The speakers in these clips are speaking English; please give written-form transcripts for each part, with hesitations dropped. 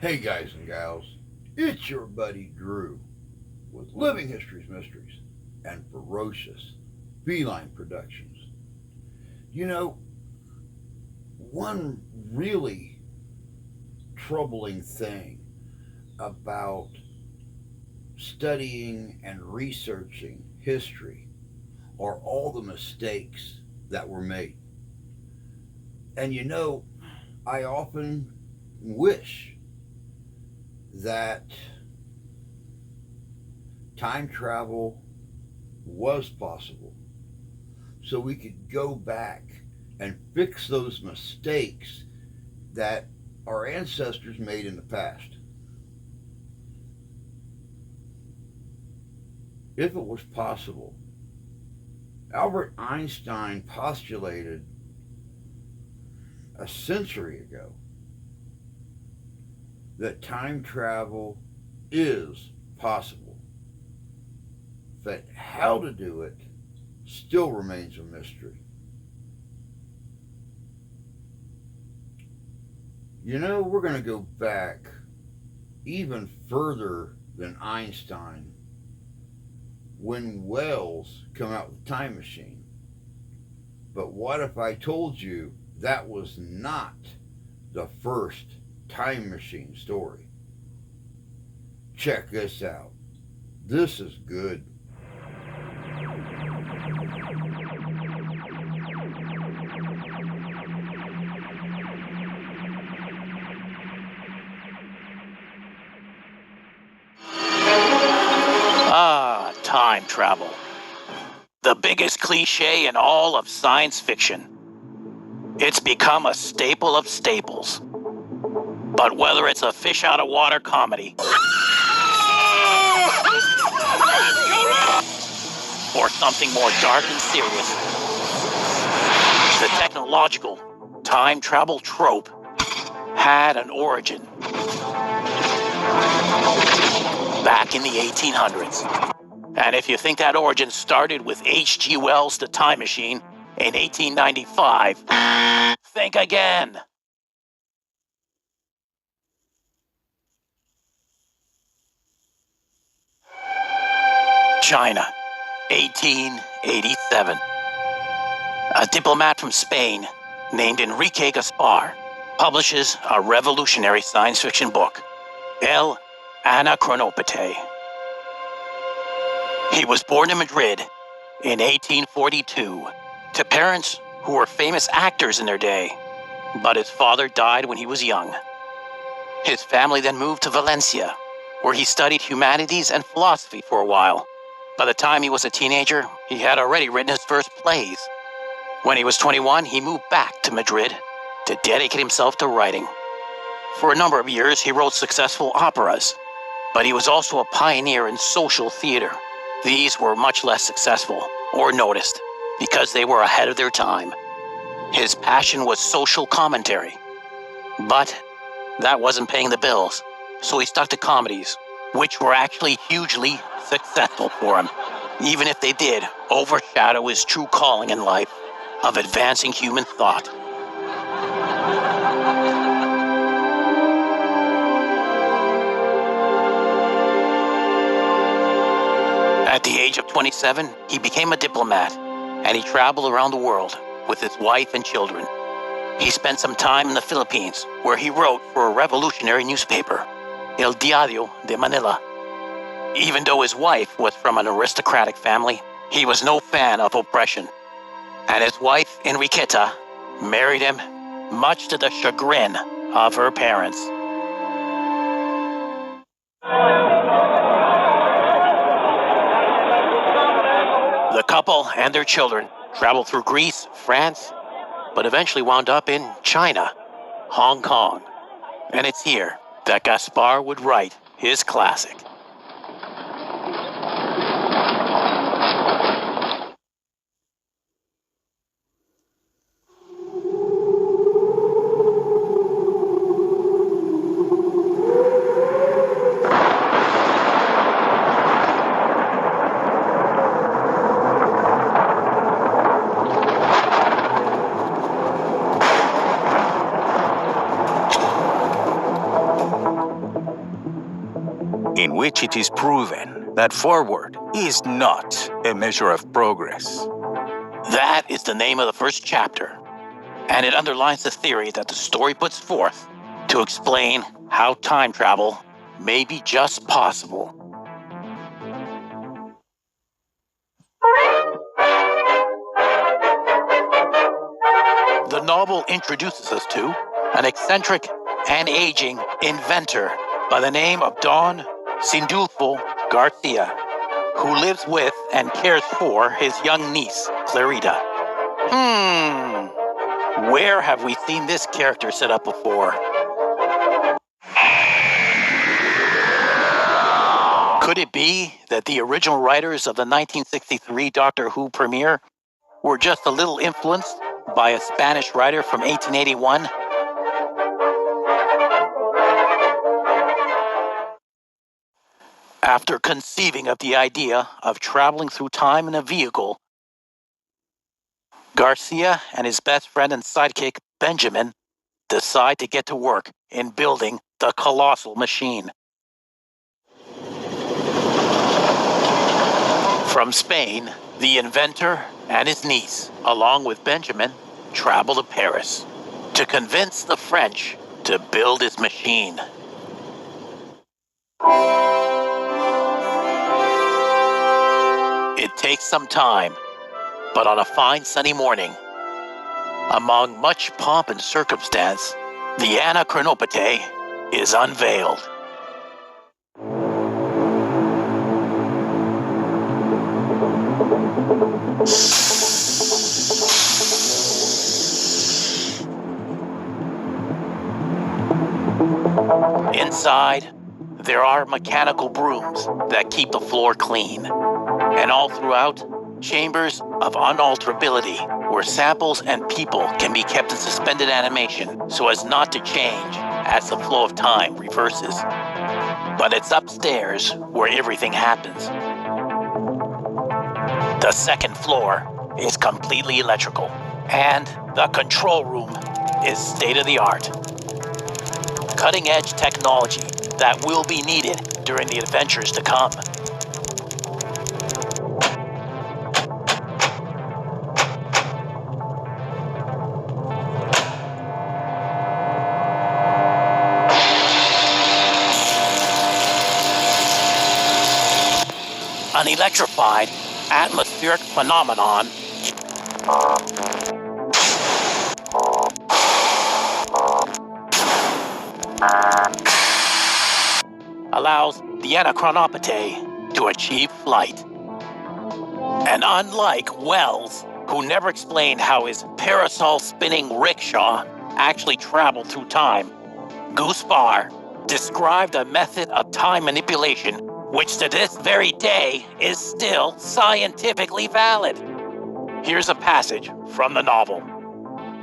Hey guys and gals, it's your buddy Drew with Living History's Mysteries and Ferocious Feline Productions. You know, one really troubling thing about studying and researching history are all the mistakes that were made. And I often wish that time travel was possible so we could go back and fix those mistakes that our ancestors made in the past. If it was possible, Albert Einstein postulated a century ago that time travel is possible, but how to do it still remains a mystery. We're going to go back even further than Einstein when Wells come out with the time machine. But what if I told you that was not the first time machine story? Check this out. This is good. Time travel. The biggest cliche in all of science fiction. It's become a staple of staples. But whether it's a fish out of water comedy or something more dark and serious, the technological time travel trope had an origin back in the 1800s. And if you think that origin started with H.G. Wells' The Time Machine in 1895, think again. China, 1887. A diplomat from Spain named Enrique Gaspar publishes a revolutionary science fiction book, El Anacropete. He was born in Madrid in 1842 to parents who were famous actors in their day, but his father died when he was young. His family then moved to Valencia, where he studied humanities and philosophy for a while. By the time he was a teenager, he had already written his first plays. When he was 21, he moved back to Madrid to dedicate himself to writing. For a number of years, he wrote successful operas, but he was also a pioneer in social theater. These were much less successful or noticed because they were ahead of their time. His passion was social commentary, but that wasn't paying the bills, so he stuck to comedies, which were actually hugely successful for him, even if they did overshadow his true calling in life of advancing human thought. At the age of 27, he became a diplomat, and he traveled around the world with his wife and children. He spent some time in the Philippines, where he wrote for a revolutionary newspaper, El Diario de Manila. Even though his wife was from an aristocratic family, he was no fan of oppression, and his wife, Enriqueta, married him, much to the chagrin of her parents. The couple and their children traveled through Greece, France, but eventually wound up in China, Hong Kong. And it's here that Gaspar would write his classic. in which it is proven that forward is not a measure of progress. That is the name of the first chapter, and it underlines the theory that the story puts forth to explain how time travel may be just possible. The novel introduces us to an eccentric and aging inventor by the name of Don Sindulfo Garcia, who lives with and cares for his young niece, Clarita. Where have we seen this character set up before? Could it be that the original writers of the 1963 Doctor Who premiere were just a little influenced by a Spanish writer from 1881? After conceiving of the idea of traveling through time in a vehicle, Garcia and his best friend and sidekick, Benjamin, decide to get to work in building the colossal machine. From Spain, the inventor and his niece, along with Benjamin, travel to Paris to convince the French to build his machine. It takes some time, but on a fine sunny morning, among much pomp and circumstance, the Anacropete is unveiled. Inside, there are mechanical brooms that keep the floor clean, and all throughout, chambers of unalterability where samples and people can be kept in suspended animation so as not to change as the flow of time reverses. But it's upstairs where everything happens. The second floor is completely electrical, and the control room is state-of-the-art. Cutting-edge technology that will be needed during the adventures to come. An electrified atmospheric phenomenon allows the Anacropete to achieve flight. And unlike Wells, who never explained how his parasol-spinning rickshaw actually traveled through time, Gaspar described a method of time manipulation which to this very day is still scientifically valid. Here's a passage from the novel.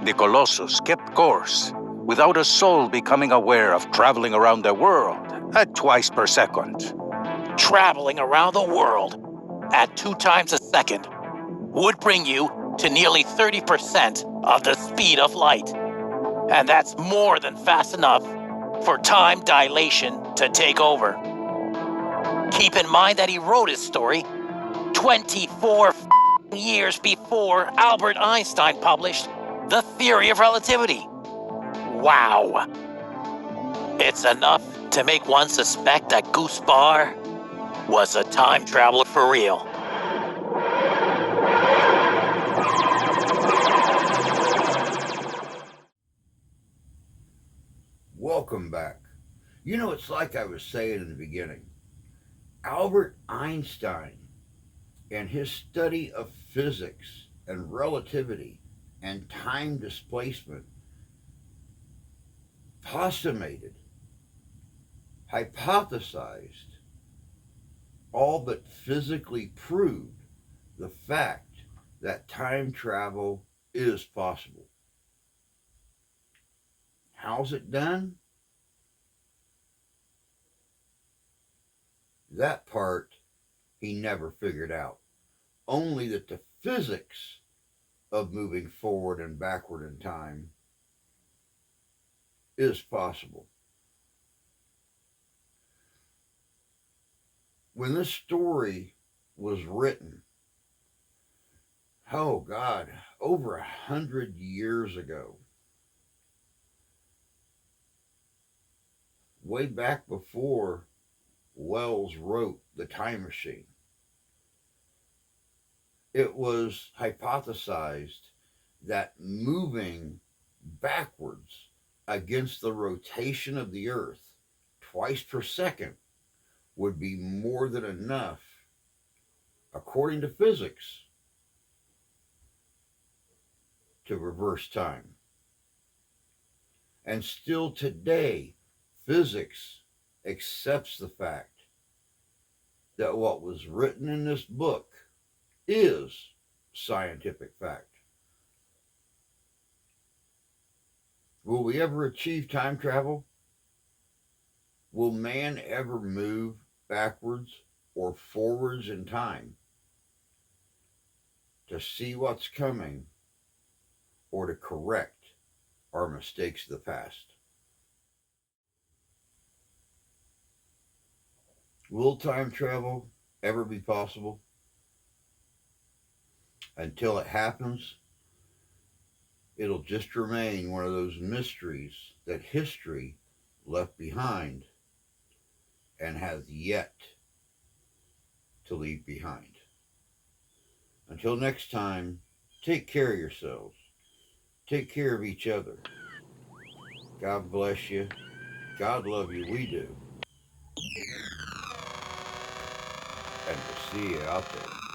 The Colossus kept course, without a soul becoming aware of traveling around the world at twice per second. Traveling around the world at 2 times a second would bring you to nearly 30% of the speed of light. And that's more than fast enough for time dilation to take over. Keep in mind that he wrote his story 24 years before Albert Einstein published The Theory of Relativity. Wow. It's enough to make one suspect that Gaspar was a time traveler for real. Welcome back. You know, it's like I was saying in the beginning. Albert Einstein and his study of physics and relativity and time displacement postulated, hypothesized, all but physically proved the fact that time travel is possible. How's it done? That part he never figured out. Only that the physics of moving forward and backward in time is possible. When this story was written, oh God, over 100 years ago, way back before Wells wrote The Time Machine, it was hypothesized that moving backwards against the rotation of the Earth twice per second would be more than enough, according to physics, to reverse time. And still today, physics accepts the fact that what was written in this book is scientific fact. Will we ever achieve time travel? Will man ever move backwards or forwards in time to see what's coming or to correct our mistakes of the past? Will time travel ever be possible? Until it happens, it'll just remain one of those mysteries that history left behind and has yet to leave behind. Until next time, take care of yourselves. Take care of each other. God bless you. God love you. We do. And we'll see you out there.